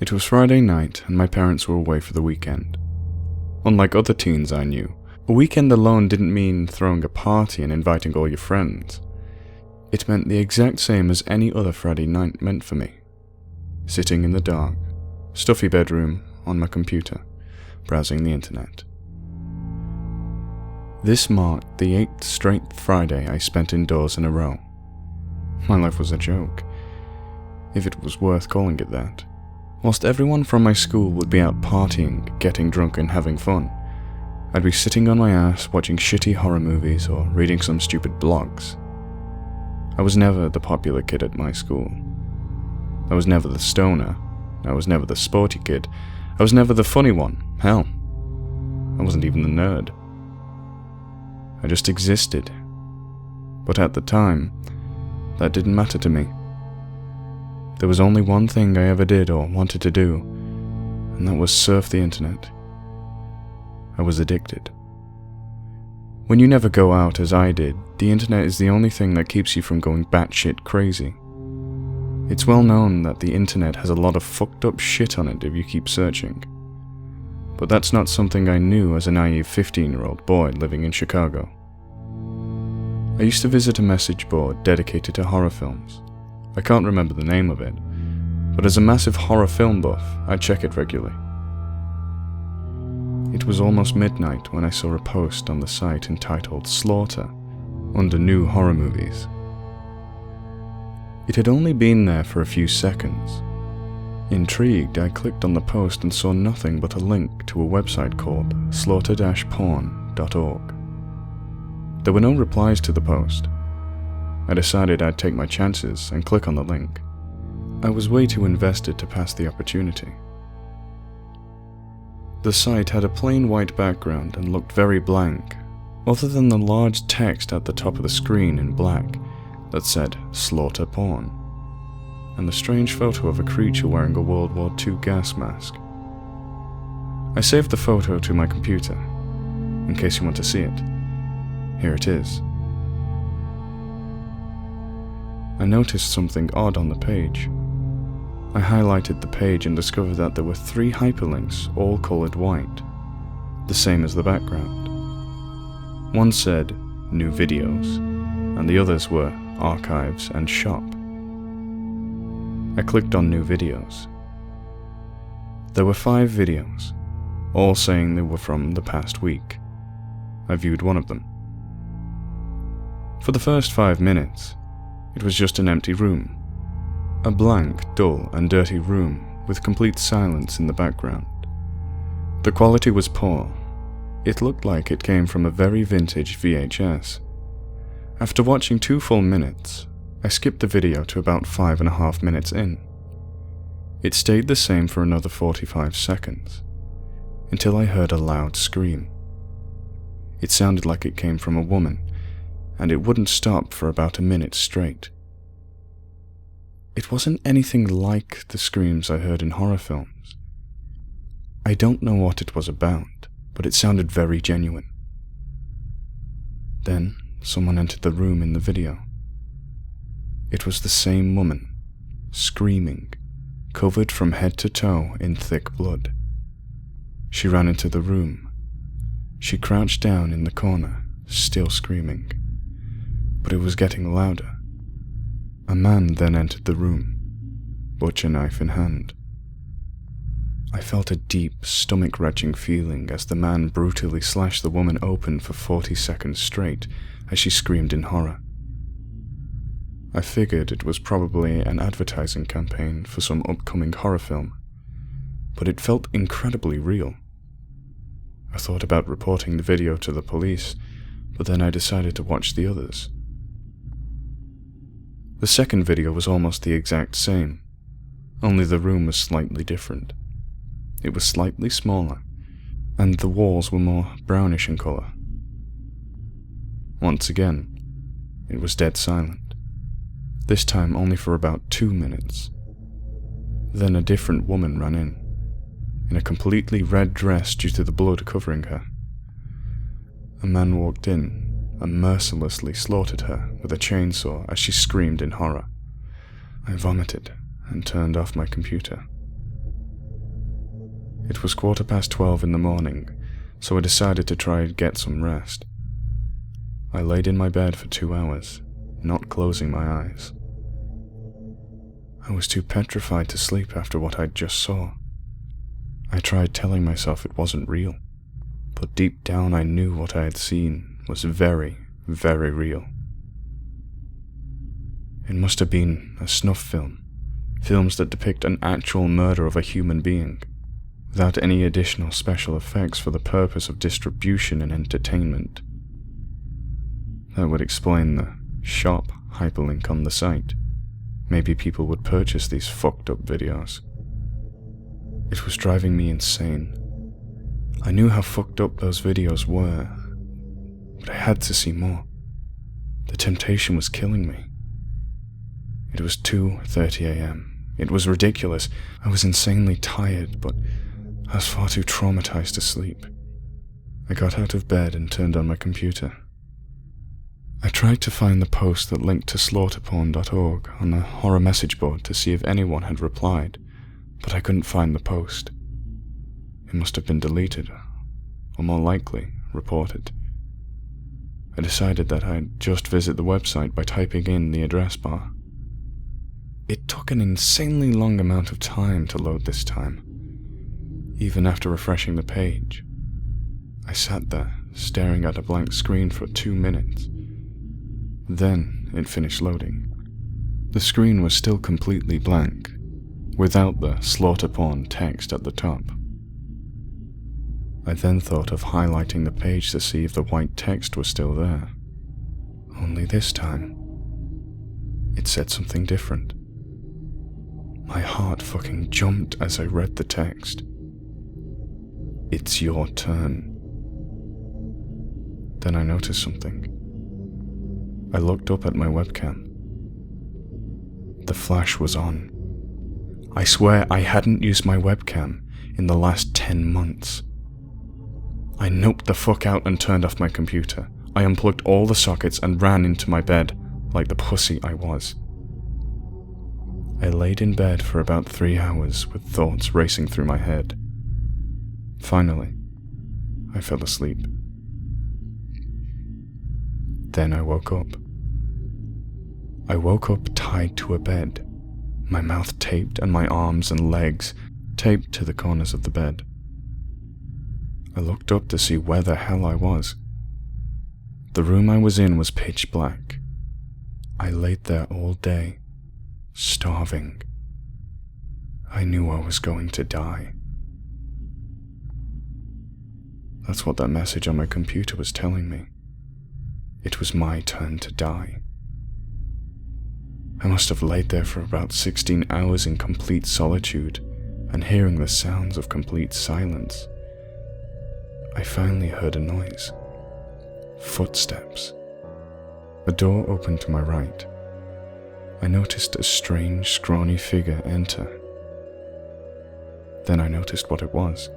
It was Friday night and my parents were away for the weekend. Unlike other teens I knew, a weekend alone didn't mean throwing a party and inviting all your friends. It meant the exact same as any other Friday night meant for me. Sitting in the dark, stuffy bedroom, on my computer, browsing the internet. This marked the 8th straight Friday I spent indoors in a row. My life was a joke, if it was worth calling it that. Whilst everyone from my school would be out partying, getting drunk and having fun, I'd be sitting on my ass watching shitty horror movies or reading some stupid blogs. I was never the popular kid at my school. I was never the stoner. I was never the sporty kid. I was never the funny one. Hell, I wasn't even the nerd. I just existed. But at the time, that didn't matter to me. There was only one thing I ever did or wanted to do, and that was surf the internet. I was addicted. When you never go out as I did, the internet is the only thing that keeps you from going batshit crazy. It's well known that the internet has a lot of fucked up shit on it if you keep searching. But that's not something I knew as a naive 15-year-old boy living in Chicago. I used to visit a message board dedicated to horror films. I can't remember the name of it, but as a massive horror film buff, I check it regularly. It was almost midnight when I saw a post on the site entitled Slaughter, under new horror movies. It had only been there for a few seconds. Intrigued, I clicked on the post and saw nothing but a link to a website called slaughter-porn.org. There were no replies to the post. I decided I'd take my chances and click on the link. I was way too invested to pass the opportunity. The site had a plain white background and looked very blank, other than the large text at the top of the screen in black that said Slaughter Porn, and the strange photo of a creature wearing a World War II gas mask. I saved the photo to my computer, in case you want to see it. Here it is. I noticed something odd on the page. I highlighted the page and discovered that there were 3 hyperlinks, all colored white, the same as the background. One said, New Videos, and the others were Archives and Shop. I clicked on New Videos. There were 5 videos, all saying they were from the past week. I viewed one of them. For the first 5 minutes, it was just an empty room. A blank, dull, and dirty room with complete silence in the background. The quality was poor. It looked like it came from a very vintage VHS. After watching 2 full minutes, I skipped the video to about 5.5 minutes in. It stayed the same for another 45 seconds, until I heard a loud scream. It sounded like it came from a woman, and it wouldn't stop for about a minute straight. It wasn't anything like the screams I heard in horror films. I don't know what it was about, but it sounded very genuine. Then, someone entered the room in the video. It was the same woman, screaming, covered from head to toe in thick blood. She ran into the room. She crouched down in the corner, still screaming. But it was getting louder. A man then entered the room, butcher knife in hand. I felt a deep, stomach-wrenching feeling as the man brutally slashed the woman open for 40 seconds straight as she screamed in horror. I figured it was probably an advertising campaign for some upcoming horror film, but it felt incredibly real. I thought about reporting the video to the police, but then I decided to watch the others. The second video was almost the exact same, only the room was slightly different. It was slightly smaller, and the walls were more brownish in color. Once again, it was dead silent, this time only for about 2 minutes. Then a different woman ran in a completely red dress due to the blood covering her. A man walked in and mercilessly slaughtered her with a chainsaw as she screamed in horror. I vomited and turned off my computer. It was 12:15 in the morning, so I decided to try and get some rest. I laid in my bed for 2 hours, not closing my eyes. I was too petrified to sleep after what I just saw. I tried telling myself it wasn't real, but deep down I knew what I had seen was very, very real. It must have been a snuff film, films that depict an actual murder of a human being, without any additional special effects for the purpose of distribution and entertainment. That would explain the shop hyperlink on the site. Maybe people would purchase these fucked up videos. It was driving me insane. I knew how fucked up those videos were, but I had to see more. The temptation was killing me. It was 2:30 a.m. It was ridiculous. I was insanely tired, but I was far too traumatized to sleep. I got out of bed and turned on my computer. I tried to find the post that linked to slaughterporn.org on the horror message board to see if anyone had replied, but I couldn't find the post. It must have been deleted, or more likely, reported. I decided that I'd just visit the website by typing in the address bar. It took an insanely long amount of time to load this time. Even after refreshing the page, I sat there, staring at a blank screen for 2 minutes. Then it finished loading. The screen was still completely blank, without the slaughter porn text at the top. I then thought of highlighting the page to see if the white text was still there. Only this time, it said something different. My heart fucking jumped as I read the text. It's your turn. Then I noticed something. I looked up at my webcam. The flash was on. I swear I hadn't used my webcam in the last 10 months. I noped the fuck out and turned off my computer. I unplugged all the sockets and ran into my bed like the pussy I was. I laid in bed for about 3 hours with thoughts racing through my head. Finally, I fell asleep. Then I woke up. I woke up tied to a bed, my mouth taped and my arms and legs taped to the corners of the bed. I looked up to see where the hell I was. The room I was in was pitch black. I laid there all day, starving. I knew I was going to die. That's what that message on my computer was telling me. It was my turn to die. I must have laid there for about 16 hours in complete solitude and hearing the sounds of complete silence. I finally heard a noise. Footsteps. A door opened to my right. I noticed a strange, scrawny figure enter. Then I noticed what it was.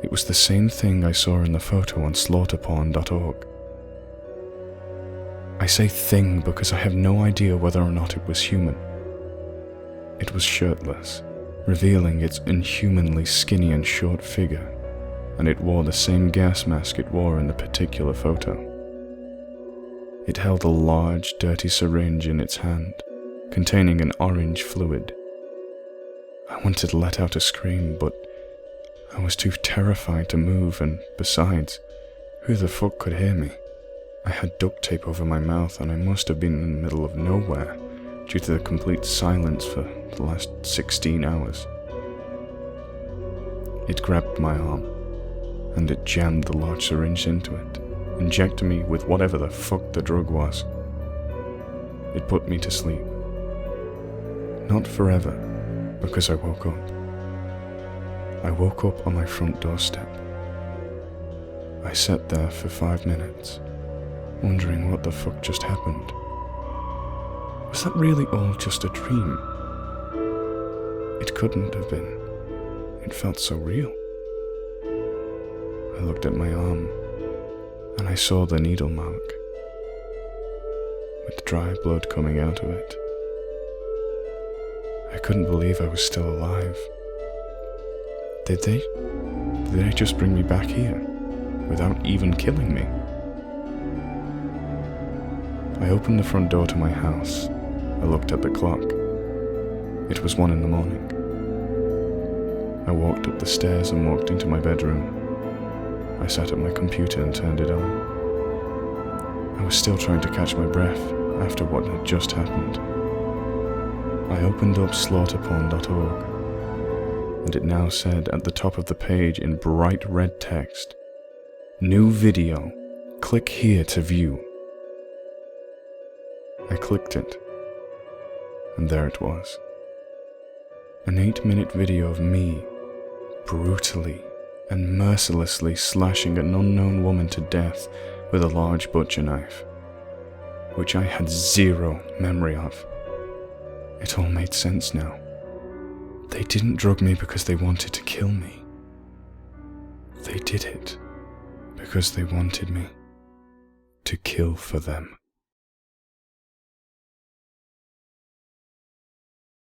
It was the same thing I saw in the photo on slaughterporn.org. I say thing because I have no idea whether or not it was human. It was shirtless, revealing its inhumanly skinny and short figure, and it wore the same gas mask it wore in the particular photo. It held a large, dirty syringe in its hand, containing an orange fluid. I wanted to let out a scream, but I was too terrified to move, and besides, who the fuck could hear me? I had duct tape over my mouth, and I must have been in the middle of nowhere due to the complete silence for the last 16 hours. It grabbed my arm, and it jammed the large syringe into it, injecting me with whatever the fuck the drug was. It put me to sleep. Not forever, because I woke up. I woke up on my front doorstep. I sat there for 5 minutes, wondering what the fuck just happened. Was that really all just a dream? It couldn't have been. It felt so real. I looked at my arm, and I saw the needle mark, with dry blood coming out of it. I couldn't believe I was still alive. Did they just bring me back here, without even killing me? I opened the front door to my house. I looked at the clock. It was 1 a.m. I walked up the stairs and walked into my bedroom. I sat at my computer and turned it on. I was still trying to catch my breath after what had just happened. I opened up slaughterporn.org, and it now said at the top of the page in bright red text, "New video, click here to view." I clicked it, and there it was. An 8-minute video of me brutally and mercilessly slashing an unknown woman to death with a large butcher knife, which I had zero memory of. It all made sense now. They didn't drug me because they wanted to kill me. They did it because they wanted me to kill for them.